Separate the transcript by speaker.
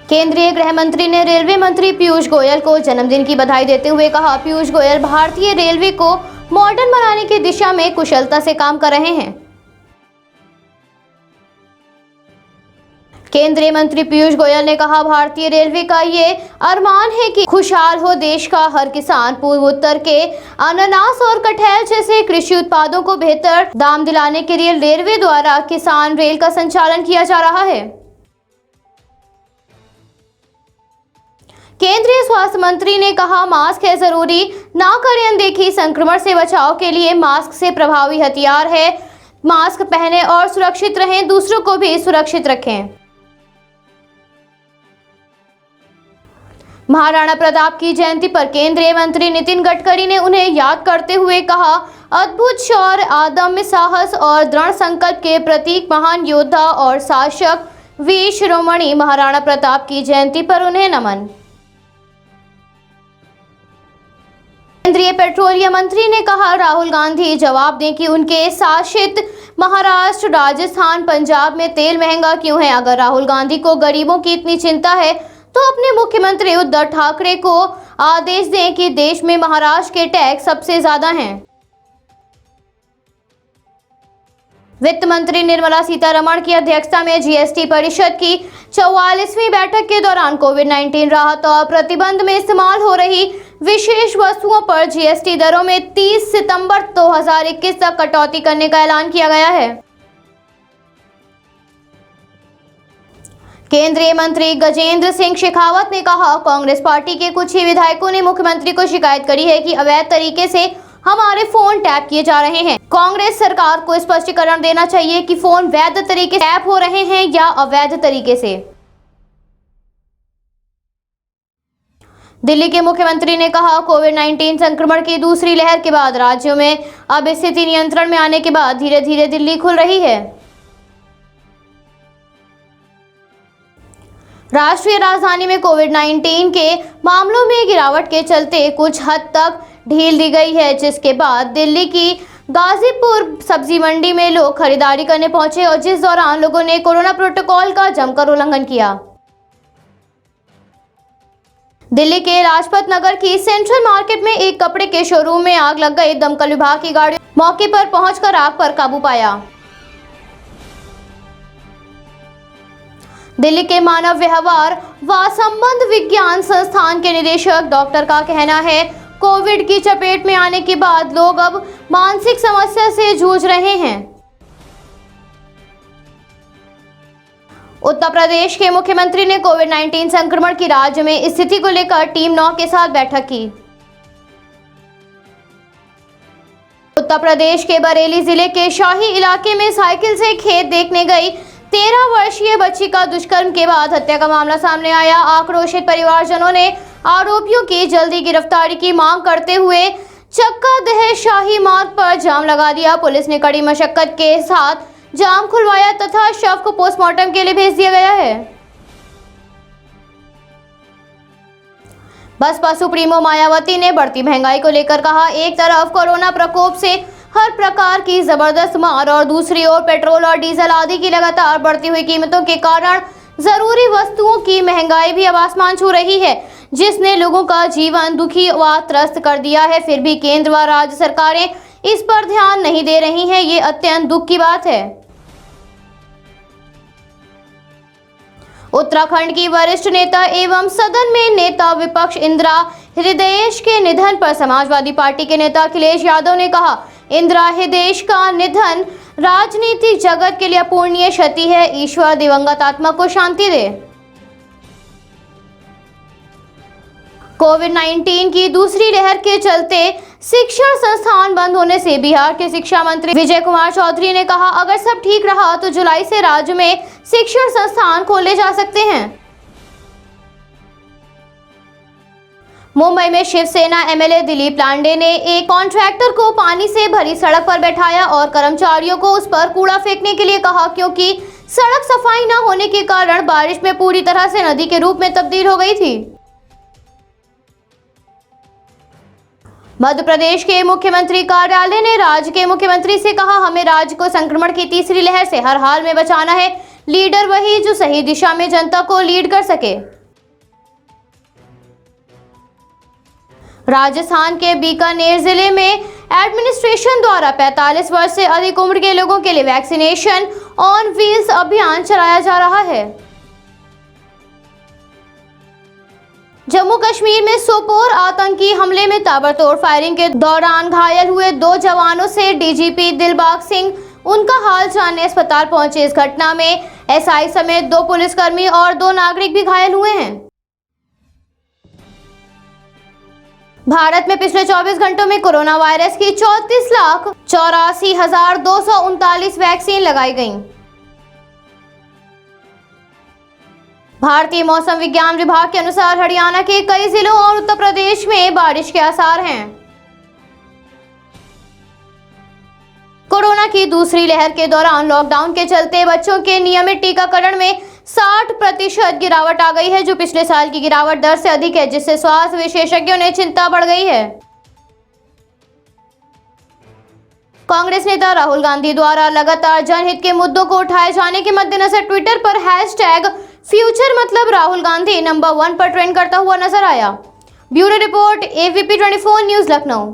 Speaker 1: केंद्रीय गृह मंत्री ने रेलवे मंत्री पीयूष गोयल को जन्मदिन की बधाई देते हुए कहा, पीयूष गोयल भारतीय रेलवे को मॉडर्न बनाने की दिशा में कुशलता से काम कर रहे हैं। केंद्रीय मंत्री पीयूष गोयल ने कहा, भारतीय रेलवे का ये अरमान है कि खुशहाल हो देश का हर किसान। पूर्वोत्तर के अनानास और कटहल जैसे कृषि उत्पादों को बेहतर दाम दिलाने के लिए रेलवे द्वारा किसान रेल का संचालन किया जा रहा है। केंद्रीय स्वास्थ्य मंत्री ने कहा, मास्क है जरूरी, ना करें अनदेखी। संक्रमण से बचाव के लिए मास्क से प्रभावी हथियार है। मास्क पहने और सुरक्षित रहें, दूसरों को भी सुरक्षित रखें। महाराणा प्रताप की जयंती पर केंद्रीय मंत्री नितिन गडकरी ने उन्हें याद करते हुए कहा, अद्भुत शौर्य, अदम्य साहस और दृढ़ संकल्प के प्रतीक महान योद्धा और शासक वीर शिरोमणि महाराणा प्रताप की जयंती पर उन्हें नमन। केंद्रीय पेट्रोलियम मंत्री ने कहा, राहुल गांधी जवाब दें कि उनके शासित महाराष्ट्र, राजस्थान, पंजाब में तेल महंगा क्यों है। अगर राहुल गांधी को गरीबों की इतनी चिंता है तो अपने मुख्यमंत्री उद्धव ठाकरे को आदेश दें कि देश में महाराष्ट्र के टैक्स सबसे ज्यादा हैं। वित्त मंत्री निर्मला सीतारमण की अध्यक्षता में जीएसटी परिषद की 44वीं बैठक के दौरान कोविड-19 राहत और प्रतिबंध में इस्तेमाल हो रही विशेष वस्तुओं पर जीएसटी दरों में 30 सितंबर 2021 तक कटौती करने का ऐलान किया गया है। केंद्रीय मंत्री गजेंद्र सिंह शेखावत ने कहा, कांग्रेस पार्टी के कुछ ही विधायकों ने मुख्यमंत्री को शिकायत करी है कि अवैध तरीके से हमारे फोन टैप किए जा रहे हैं। कांग्रेस सरकार को स्पष्टीकरण देना चाहिए कि फोन वैध तरीके से टैप हो रहे हैं या अवैध तरीके से। दिल्ली के मुख्यमंत्री ने कहा, कोविड-19 संक्रमण की दूसरी लहर के बाद राज्यों में अब स्थिति नियंत्रण में आने के बाद धीरे धीरे दिल्ली खुल रही है। राष्ट्रीय राजधानी में कोविड-19 के मामलों में गिरावट के चलते कुछ हद तक ढील दी गई है, जिसके बाद दिल्ली की गाजीपुर सब्जी मंडी में लोग खरीदारी करने पहुंचे और जिस दौरान लोगों ने कोरोना प्रोटोकॉल का जमकर उल्लंघन किया। दिल्ली के लाजपत नगर की सेंट्रल मार्केट में एक कपड़े के शोरूम में आग लग गई। दमकल विभाग की गाड़ी मौके पर पहुंचकर आग पर काबू पाया। दिल्ली के मानव व्यवहार व संबंध विज्ञान संस्थान के निदेशक डॉक्टर का कहना है, कोविड की चपेट में आने के बाद लोग अब मानसिक समस्या से जूझ रहे हैं। उत्तर प्रदेश के मुख्यमंत्री ने कोविड-19 संक्रमण की राज्य में स्थिति को लेकर टीम 9 के साथ बैठक की। उत्तर प्रदेश के बरेली जिले के शाही इलाके में साइकिल से खेत देखने गई 13 वर्षीय बच्ची का दुष्कर्म के बाद हत्या का मामला सामने आया। आक्रोशित परिवारजनों ने आरोपियों की जल्दी गिरफ्तारी की मांग करते हुए चक्कादह शाही मार्ग पर जाम लगा दिया। पुलिस ने कड़ी मशक्कत के साथ जाम खुलवाया तथा शव को पोस्टमार्टम के लिए भेज दिया गया है। बसपा सुप्रीमो मायावती ने बढ़ती महंगाई को लेकर कहा, एक तरफ कोरोना प्रकोप से हर प्रकार की जबरदस्त मार और दूसरी ओर पेट्रोल और डीजल आदि की लगातार बढ़ती हुई कीमतों के कारण जरूरी वस्तुओं की महंगाई भी अब आसमान छू रही है, जिसने लोगों का जीवन दुखी व त्रस्त कर दिया है। फिर भी केंद्र व राज्य सरकारें इस पर ध्यान नहीं दे रही हैं। ये अत्यंत दुख की बात है। उत्तराखंड की वरिष्ठ नेता एवं सदन में नेता विपक्ष इंदिरा हृदयेश के निधन पर समाजवादी पार्टी के नेता अखिलेश यादव ने कहा, इंदिरा हृदयेश का निधन राजनीतिक जगत के लिए अपूरणीय क्षति है। ईश्वर दिवंगत आत्मा को शांति दे। कोविड-19 की दूसरी लहर के चलते शिक्षण संस्थान बंद होने से बिहार के शिक्षा मंत्री विजय कुमार चौधरी ने कहा, अगर सब ठीक रहा तो जुलाई से राज्य में शिक्षण संस्थान खोले जा सकते हैं। मुंबई में शिवसेना एमएलए दिलीप लांडे ने एक कॉन्ट्रैक्टर को पानी से भरी सड़क पर बैठाया और कर्मचारियों को उस पर कूड़ा फेंकने के लिए कहा, क्योंकि सड़क सफाई न होने के कारण बारिश में पूरी तरह से नदी के रूप में तब्दील हो गई थी। मध्य प्रदेश के मुख्यमंत्री कार्यालय ने राज्य के मुख्यमंत्री से कहा, हमें राज्य को संक्रमण की तीसरी लहर से हर हाल में बचाना है। लीडर वही जो सही दिशा में जनता को लीड कर सके। राजस्थान के बीकानेर जिले में एडमिनिस्ट्रेशन द्वारा 45 वर्ष से अधिक उम्र के लोगों के लिए वैक्सीनेशन ऑन व्हील्स अभियान चलाया जा रहा है। जम्मू कश्मीर में सोपोर आतंकी हमले में ताबड़तोड़ फायरिंग के दौरान घायल हुए 2 जवानों से डीजीपी दिलबाग सिंह उनका हाल जानने अस्पताल पहुंचे। इस घटना में एसआई समेत 2 पुलिसकर्मी और 2 नागरिक भी घायल हुए हैं। भारत में पिछले 24 घंटों में कोरोना वायरस की 34,84,239 वैक्सीन लगाई गईं। भारतीय मौसम विज्ञान विभाग के अनुसार हरियाणा के कई जिलों और उत्तर प्रदेश में बारिश के आसार हैं। कोरोना की दूसरी लहर के दौरान लॉकडाउन के चलते बच्चों के नियमित टीकाकरण में 60% गिरावट आ गई है, जो पिछले साल की गिरावट दर से अधिक है, जिससे स्वास्थ्य विशेषज्ञों ने चिंता बढ़ गई है। कांग्रेस नेता राहुल गांधी द्वारा लगातार जनहित के मुद्दों को उठाए जाने के मद्देनजर ट्विटर पर #फ्यूचर मतलब राहुल गांधी नंबर 1 पर ट्रेंड करता हुआ नजर आया। Bureau report AVP 24 news Lucknow.